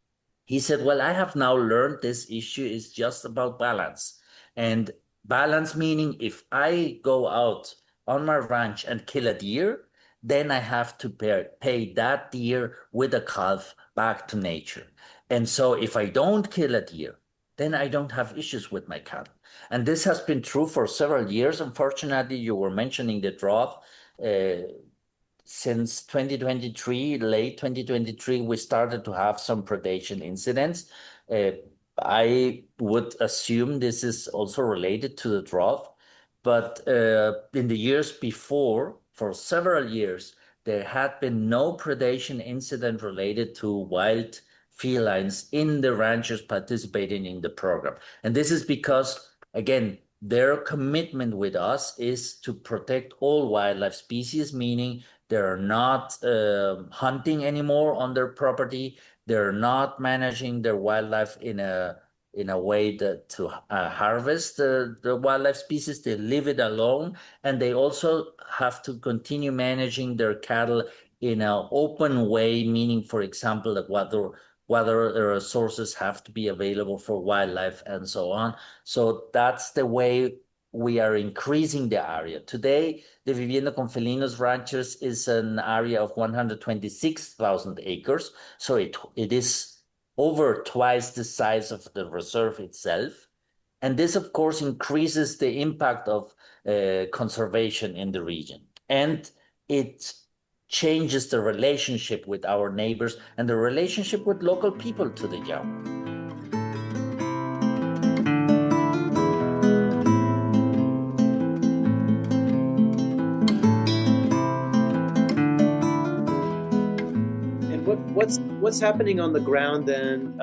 he said, well, I have now learned this issue is just about balance. And balance meaning if I go out on my ranch and kill a deer, then I have to pay that deer with a calf back to nature. And so if I don't kill a deer, then I don't have issues with my cattle. And this has been true for several years. Unfortunately, you were mentioning the drought. since 2023, late 2023, we started to have some predation incidents. I would assume this is also related to the drought, but in the years before, for several years, there had been no predation incident related to wild felines in the ranchers participating in the program. And this is because, again, their commitment with us is to protect all wildlife species, meaning they're not hunting anymore on their property. They're not managing their wildlife in a way that to harvest the wildlife species. They leave it alone, and they also have to continue managing their cattle in an open way, meaning, for example, that water resources have to be available for wildlife and so on. So that's the way we are increasing the area. Today, the Viviendo con Felinos Ranchers is an area of 126,000 acres. So it is over twice the size of the reserve itself. And this, of course, increases the impact of conservation in the region. And it changes the relationship with our neighbors and the relationship with local people to the jaguar. What's happening on the ground then,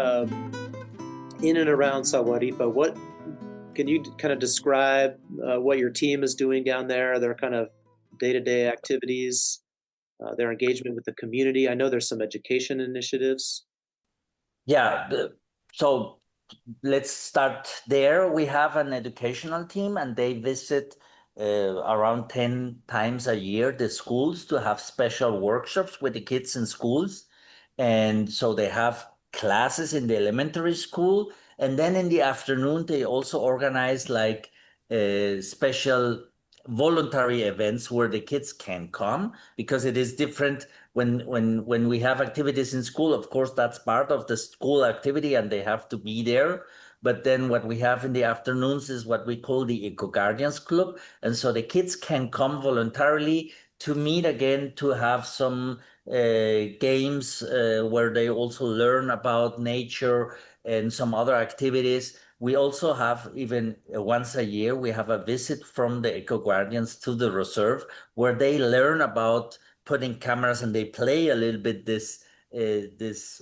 in and around Sahuaripa? What can you kind of describe what your team is doing down there? Their kind of day-to-day activities, their engagement with the community. I know there's some education initiatives. Yeah, so let's start there. We have an educational team, and they visit around 10 times a year the schools to have special workshops with the kids in schools. And so they have classes in the elementary school. And then in the afternoon, they also organize like special voluntary events where the kids can come, because it is different when we have activities in school. Of course, that's part of the school activity and they have to be there. But then what we have in the afternoons is what we call the Eco Guardians Club. And so the kids can come voluntarily to meet again, to have some games where they also learn about nature and some other activities. We also have, even once a year, we have a visit from the Eco Guardians to the reserve where they learn about putting cameras, and they play a little bit this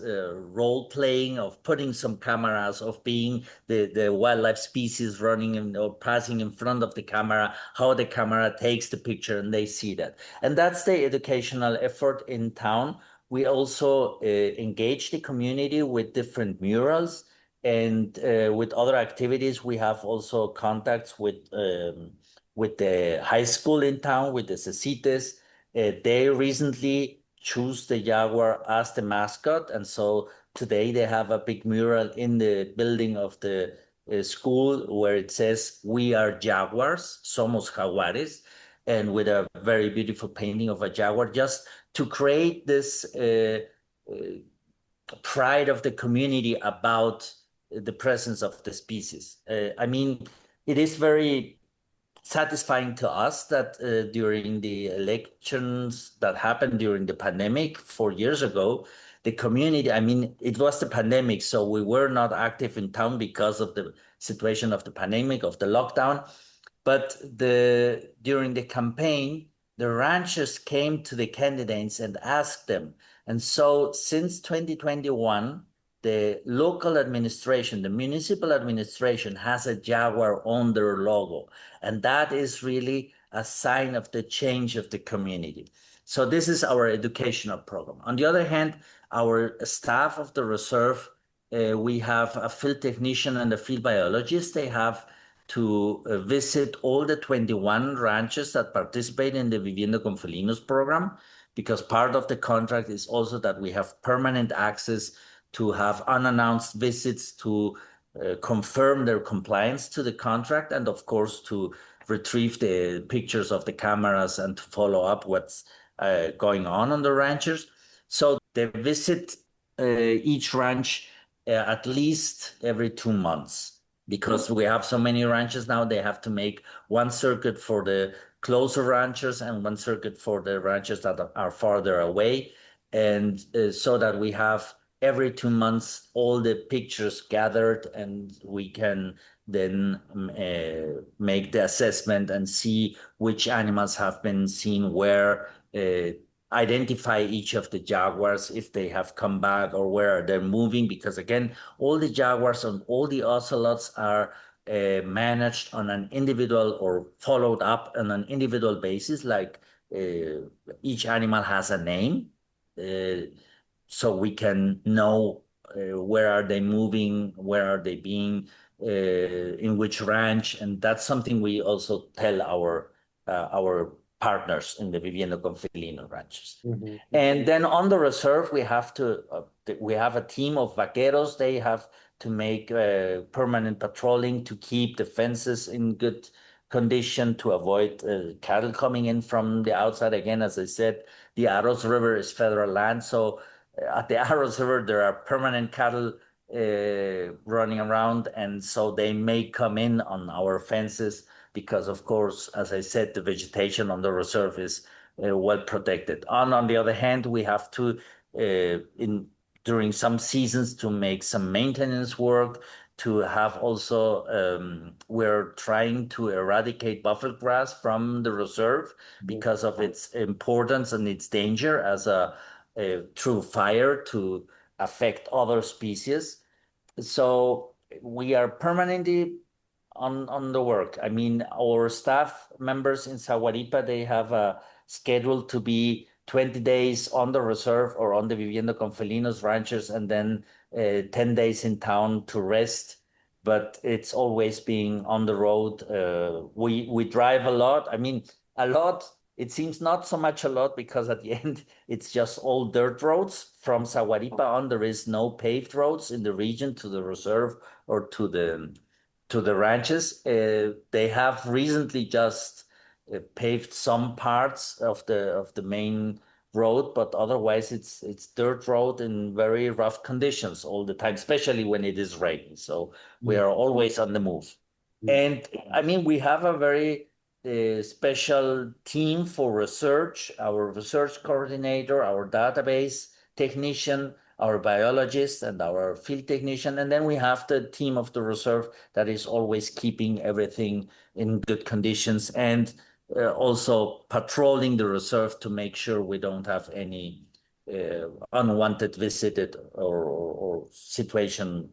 role playing of putting some cameras, of being the wildlife species running or passing in front of the camera, how the camera takes the picture, and they see that. And that's the educational effort in town. We also engage the community with different murals and with other activities. We have also contacts with the high school in town, with the Cecites. They recently choose the jaguar as the mascot, and so today they have a big mural in the building of the school where it says, "We are jaguars, somos jaguares," and with a very beautiful painting of a jaguar, just to create this pride of the community about the presence of the species. I mean, it is very satisfying to us that during the elections that happened during the pandemic 4 years ago, the community, I mean, it was the pandemic, so we were not active in town because of the situation of the pandemic, of the lockdown. But during the campaign, the ranchers came to the candidates and asked them. And so since 2021, the local administration, the municipal administration, has a jaguar on their logo. And that is really a sign of the change of the community. So this is our educational program. On the other hand, our staff of the reserve, we have a field technician and a field biologist. They have to visit all the 21 ranches that participate in the Viviendo con Felinos program, because part of the contract is also that we have permanent access to have unannounced visits to confirm their compliance to the contract, and of course to retrieve the pictures of the cameras and to follow up what's going on the ranchers. So they visit each ranch at least every 2 months. because we have so many ranches now, they have to make one circuit for the closer ranchers and one circuit for the ranchers that are farther away. And so that we have every 2 months all the pictures gathered, and we can then make the assessment and see which animals have been seen where, identify each of the jaguars if they have come back or where they're moving, because again, all the jaguars and all the ocelots are managed on an individual or followed up on an individual basis. Like each animal has a name, uh, so we can know where are they moving, where are they being, in which ranch, and that's something we also tell our partners in the Vivienda con Felino ranches. Mm-hmm. And then on the reserve, we have a team of vaqueros. They have to make permanent patrolling to keep the fences in good condition to avoid cattle coming in from the outside. Again, as I said, the Aros River is federal land, so at the Aros River there are permanent cattle running around, and so they may come in on our fences because, of course, as I said, the vegetation on the reserve is well protected. On the other hand, we have to in during some seasons to make some maintenance work, to have also we're trying to eradicate buffalo grass from the reserve because of its importance and its danger as a through fire to affect other species. So we are permanently on the work. I mean, our staff members in Sahuaripa, they have a schedule to be 20 days on the reserve or on the Vivienda con Felinos ranchers, and then 10 days in town to rest. But it's always being on the road. We drive a lot. I mean, a lot. It seems not so much a lot because at the end it's just all dirt roads. From Sahuaripa on, there is no paved roads in the region to the reserve or to the ranches. They have recently just paved some parts of the main road, but otherwise it's dirt road in very rough conditions all the time, especially when it is raining. So we are always on the move. And I mean, we have a very special team for research, our research coordinator, our database technician, our biologist, and our field technician. And then we have the team of the reserve that is always keeping everything in good conditions, and also patrolling the reserve to make sure we don't have any unwanted visited or situation.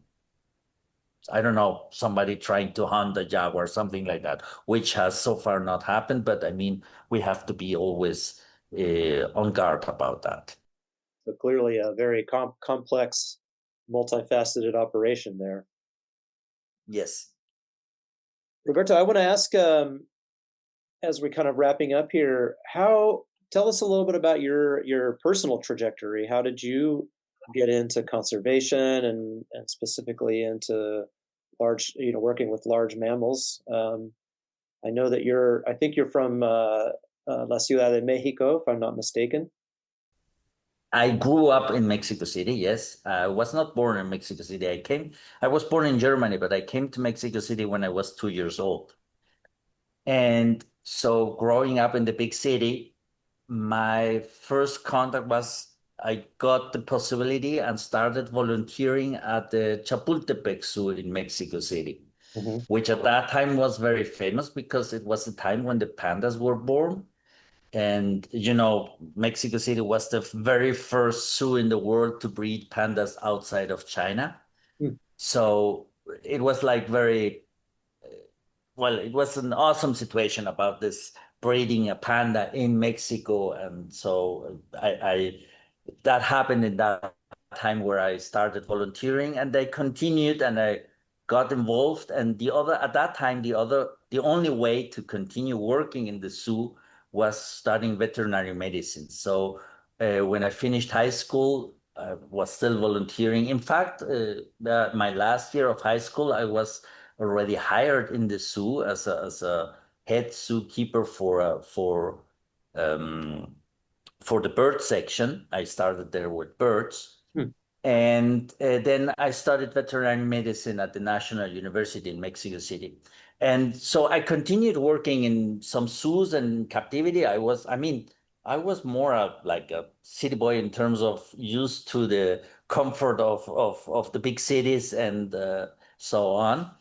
I don't know, somebody trying to hunt a jaguar, something like that, which has so far not happened. But I mean, we have to be always on guard about that. So clearly a very complex, multifaceted operation there. Yes. Roberto, I want to ask, as we're kind of wrapping up here, tell us a little bit about your personal trajectory. How did you get into conservation and specifically into large, working with large mammals? I know that I think you're from La Ciudad de Mexico, if I'm not mistaken. I grew up in Mexico City, yes. I was not born in Mexico City. I was born in Germany, but I came to Mexico City when I was 2 years old. And so growing up in the big city, my first contact was I got the possibility and started volunteering at the Chapultepec Zoo in Mexico City, Mm-hmm. which at that time was very famous because it was the time when the pandas were born. And, Mexico City was the very first zoo in the world to breed pandas outside of China. Mm. So it was like it was an awesome situation about this breeding a panda in Mexico. And so I that happened in that time where I started volunteering, and I continued and I got involved. And at that time, the only way to continue working in the zoo was studying veterinary medicine. So when I finished high school, I was still volunteering. In fact, my last year of high school, I was already hired in the zoo as a head zookeeper um, for the bird section. I started there with birds. Hmm. And then I studied veterinary medicine at the National University in Mexico City. And so I continued working in some zoos and captivity. I was more like a city boy in terms of used to the comfort of the big cities and so on.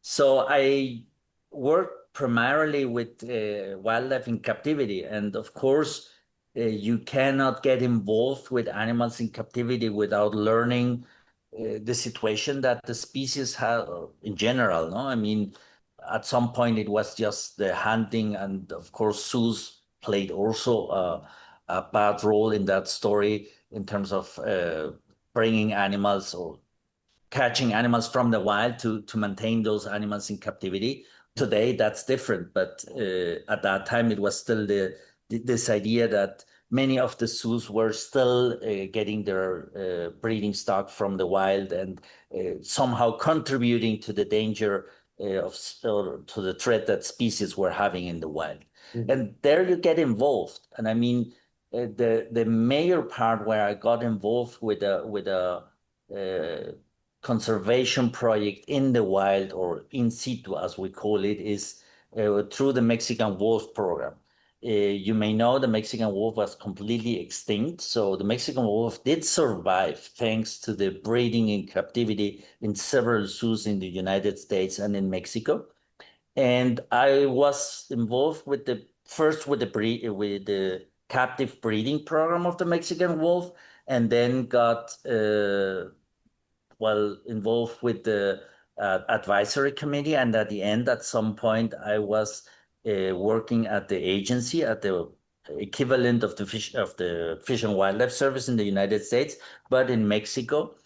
So I worked primarily with wildlife in captivity. And of course, you cannot get involved with animals in captivity without learning the situation that the species have in general, no? I mean, at some point it was just the hunting, and of course, zoos played also a bad role in that story in terms of bringing animals or catching animals from the wild to maintain those animals in captivity. Today, that's different, but at that time, it was still this idea that many of the zoos were still getting their breeding stock from the wild and somehow contributing to the danger or to the threat that species were having in the wild. Mhm. And there you get involved. And I mean, the major part where I got involved with a conservation project in the wild or in situ, as we call it, is through the Mexican wolf program. You may know the Mexican wolf was completely extinct. So the Mexican wolf did survive thanks to the breeding in captivity in several zoos in the United States and in Mexico. And I was involved with the first with the captive breeding program of the Mexican wolf, and then got well involved with the advisory committee, and at the end, at some point, I was working at the agency, at the equivalent of the Fish and Wildlife Service in the United States, but in Mexico,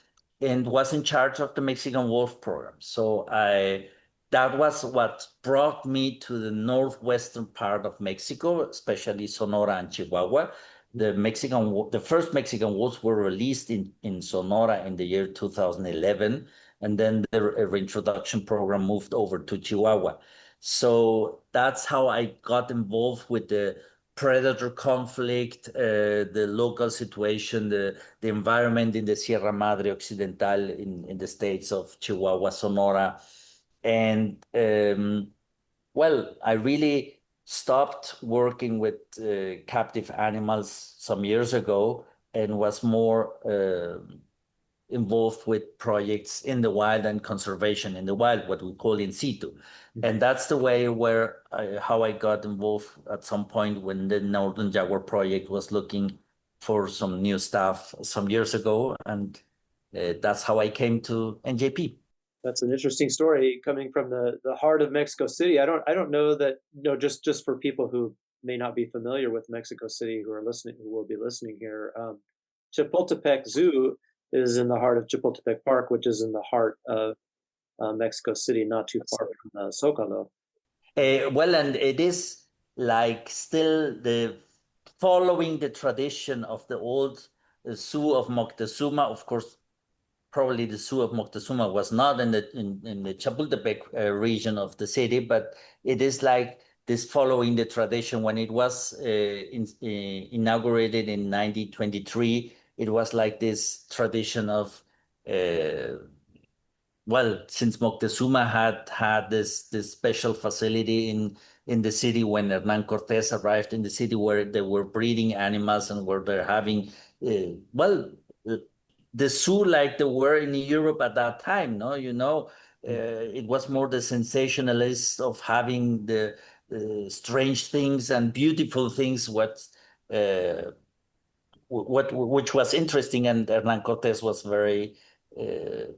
and was in charge of the Mexican wolf program. So I that was what brought me to the northwestern part of Mexico, especially Sonora and Chihuahua. The first Mexican wolves were released in Sonora in the year 2011, and then the reintroduction program moved over to Chihuahua. So that's how I got involved with the predator conflict, the local situation, the environment in the Sierra Madre Occidental in the states of Chihuahua, Sonora. And well, I really stopped working with captive animals some years ago and was more involved with projects in the wild and conservation in the wild, what we call in situ. And that's the way how I got involved at some point when the Northern Jaguar Project was looking for some new staff some years ago. And that's how I came to NJP. That's an interesting story coming from the heart of Mexico City. I don't know that, just for people who may not be familiar with Mexico City who are listening, who will be listening here. Chapultepec Zoo is in the heart of Chapultepec Park, which is in the heart of Mexico City, not too far from Zocalo. Well, and it is like still the following the tradition of the old Zoo of Moctezuma. Of course, probably the Zoo of Moctezuma was not in the Chapultepec region of the city, but it is like this following the tradition when it was inaugurated in 1923. It was like this tradition of well, since Moctezuma had this special facility in the city when Hernan Cortés arrived in the city, where they were breeding animals and where they're having well uh, the zoo like they were in Europe at that time. No, it was more the sensationalist of having the strange things and beautiful things. Uh, which was interesting, and Hernan Cortés was very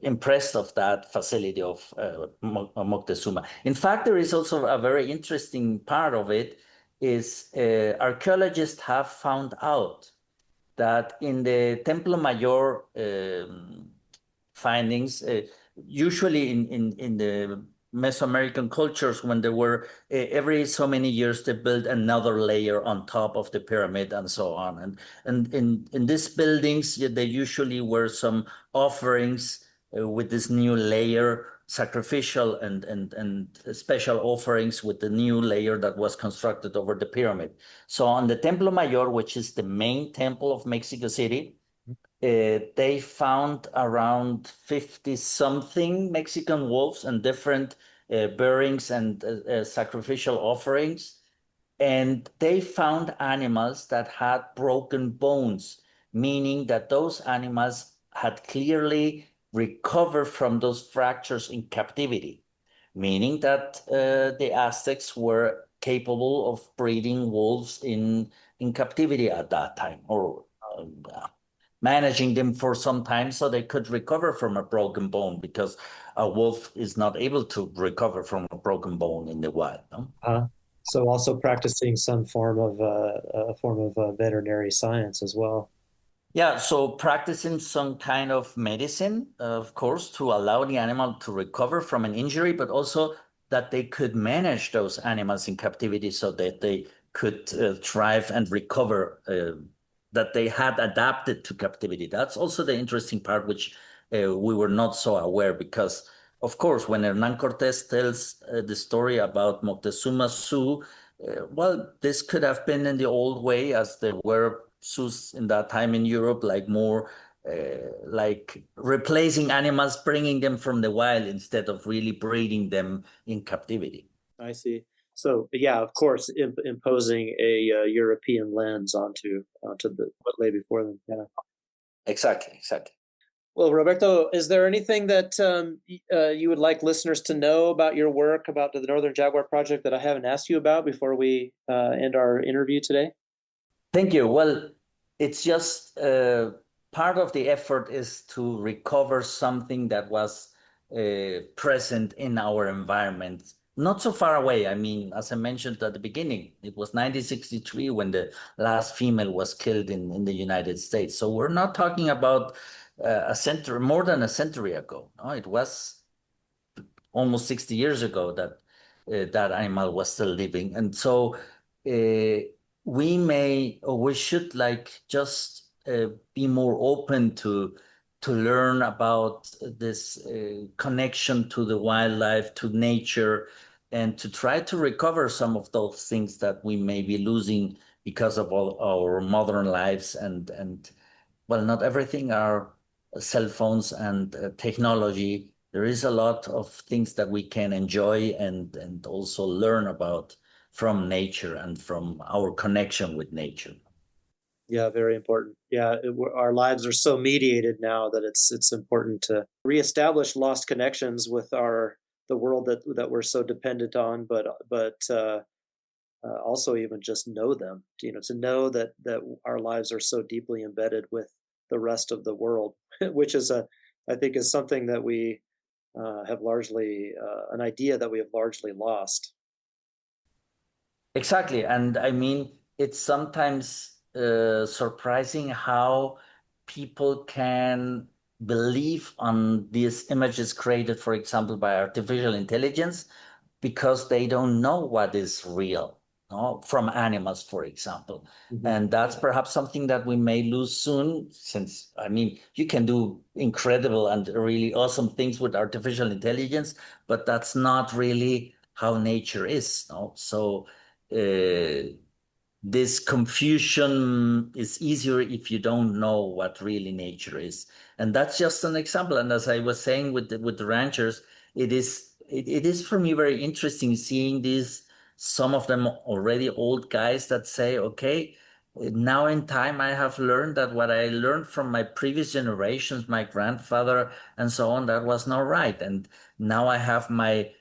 impressed of that facility of Moctezuma. In fact, there is also a very interesting part of it is archaeologists have found out that in the Templo Mayor findings, usually in the Mesoamerican cultures, when there were every so many years they build another layer on top of the pyramid and so on. And in these buildings, there usually were some offerings with this new layer, sacrificial and special offerings with the new layer that was constructed over the pyramid. So on the Templo Mayor, which is the main temple of Mexico City, they found around 50 something Mexican wolves and different bearings and sacrificial offerings. And they found animals that had broken bones, meaning that those animals had clearly recovered from those fractures in captivity, meaning that the Aztecs were capable of breeding wolves in captivity at that time, or managing them for some time so they could recover from a broken bone, because a wolf is not able to recover from a broken bone in the wild. No? So also practicing some form of veterinary science as well. Yeah, so practicing some kind of medicine, of course, to allow the animal to recover from an injury, but also that they could manage those animals in captivity so that they could thrive and recover, that they had adapted to captivity. That's also the interesting part, which we were not so aware, because, of course, when Hernan Cortés tells the story about Moctezuma Zoo, well, this could have been in the old way, as there were zoos in that time in Europe, like more like replacing animals, bringing them from the wild instead of really breeding them in captivity. I see. So yeah, of course, imposing a European lens onto what lay before them. Yeah. Exactly, exactly. Well, Roberto, is there anything that you would like listeners to know about your work, about the Northern Jaguar Project, that I haven't asked you about before we end our interview today? Thank you. Well, it's just part of the effort is to recover something that was present in our environment, not so far away. I mean, as I mentioned at the beginning, it was 1963 when the last female was killed in the United States. So we're not talking about a century, more than a century ago. No, it was almost 60 years ago that that animal was still living. And so we may, or we should, like, just be more open to learn about this connection to the wildlife, to nature, and to try to recover some of those things that we may be losing because of all our modern lives. And well, not everything are cell phones and technology. There is a lot of things that we can enjoy and also learn about from nature and from our connection with nature. Yeah, very important. Yeah, our lives are so mediated now that it's important to reestablish lost connections with the world that we're so dependent on, but also even just know them. To know that our lives are so deeply embedded with the rest of the world, which is I think is something that we have largely an idea that we have largely lost. Exactly. And I mean, it's sometimes surprising how people can believe on these images created, for example, by artificial intelligence, because they don't know what is real, no? From animals, for example. Mm-hmm. And that's perhaps something that we may lose soon, since, I mean, you can do incredible and really awesome things with artificial intelligence, but that's not really how nature is, no? So this confusion is easier if you don't know what really nature is. And that's just an example. And as I was saying with the ranchers, it is for me very interesting seeing these, some of them already old guys that say, okay, now in time I have learned that what I learned from my previous generations, my grandfather and so on, that was not right. And now I have my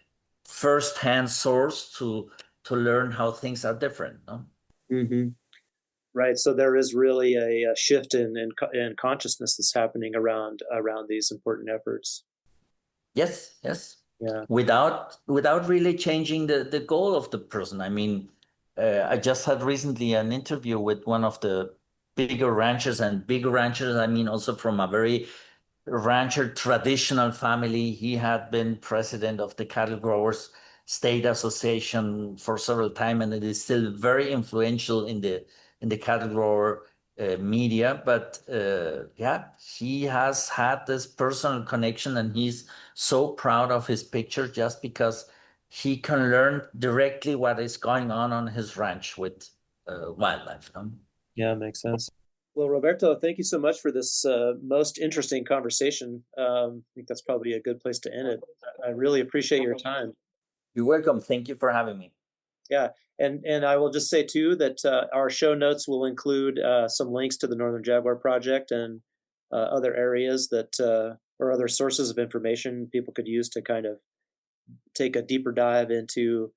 first-hand source to learn how things are different. No? Mm-hmm. Right. So there is really a shift in consciousness that's happening around these important efforts. Yes, yes. Yeah. Without really changing the goal of the person. I mean, I just had recently an interview with one of the bigger ranchers, and bigger ranchers, I mean, also from a very rancher traditional family. He had been president of the Cattle Growers State Association for several time, and it is still very influential in the cattle grower media. But yeah, he has had this personal connection, and he's so proud of his picture just because he can learn directly what is going on his ranch with wildlife. Yeah, makes sense. Well, Roberto, thank you so much for this most interesting conversation. I think that's probably a good place to end it. I really appreciate your time. You're welcome. Thank you for having me. Yeah, and I will just say too that our show notes will include some links to the Northern Jaguar Project and other areas that or other sources of information people could use to kind of take a deeper dive into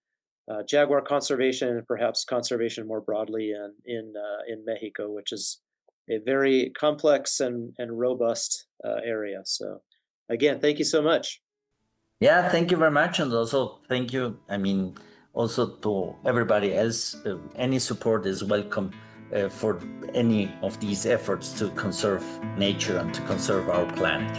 jaguar conservation and perhaps conservation more broadly in Mexico, which is a very complex and robust area. So, again, thank you so much. Yeah, thank you very much. And also, thank you. I mean, also to everybody else, any support is welcome for any of these efforts to conserve nature and to conserve our planet.